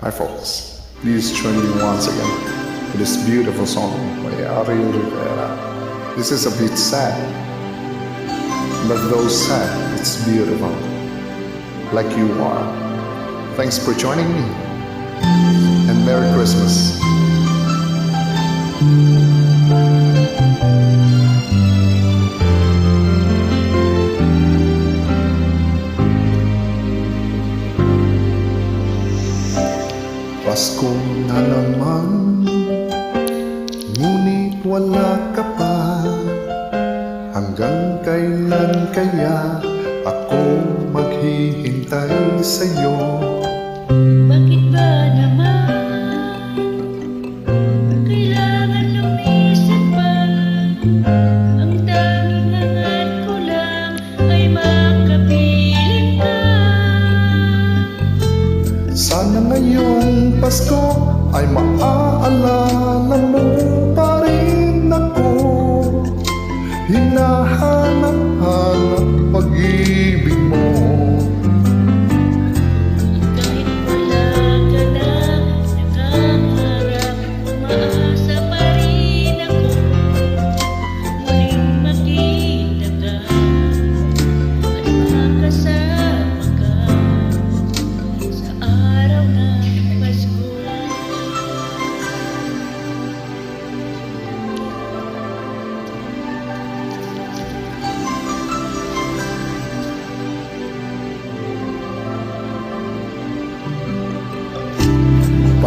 Hi folks, please join me once again with this beautiful song by Ariel Rivera. This is a bit sad, but though sad, it's beautiful, like you are. Thanks for joining me, and Merry Christmas. Pasko na naman, ngunit wala ka pa. Hanggang kailan kaya ako maghihintay sa'yo? Bakit ba naman kailangan lumisan pa? Ang tanging hangad ko lang ay makapiling ka. Sana ngayong Pasko ay maaalala mo pa rin ako. Hinahanap-hanap pag-ibig mo. Kahit wala ka na, nakaharap, umaasa pa rin ako. Muling makita ka at makasama ka sa araw ng Pasko.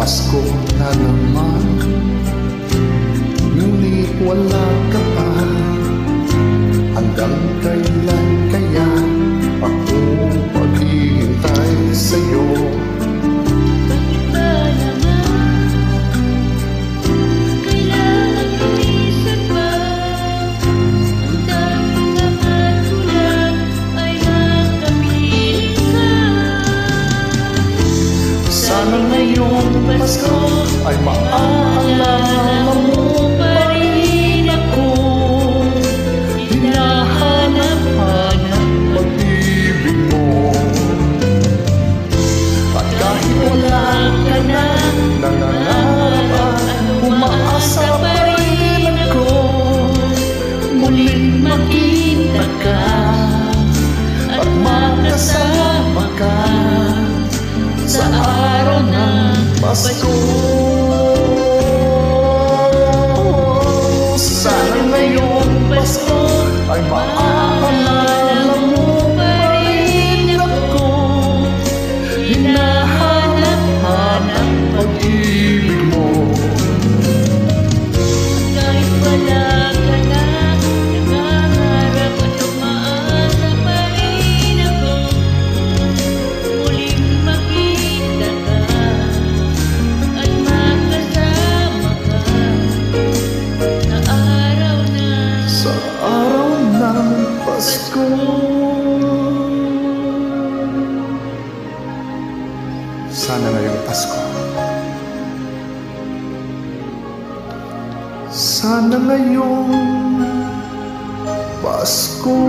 Pasko na naman, ngunit wala ka pa. Hanggang kailan kaya ako maghihintay sa'yo? Bakit ba naman kailangan lumisan pa? Ang tanging hangad ko lang ay makapiling ka. Sana ngayong Pasko ay maaalala mo pa rin ako. Hinahanap-hanap pag-ibig mo. At kahit wala ka na, nangangarap, umaasa pa rin ako. Muling makita ka at makasama ka sa araw ng Pasko. Sana ngayong Pasko ay maaalala mo pa rin ako. Hinahanap-hanap pag-ibig mo. Kahit wala ka na, nangangarap at umaasa pa rin ako. Muling makita ka at makasama ka sa araw ng Sa araw ng Pasko. Sana ngayong Pasko. Sana ngayong Pasko.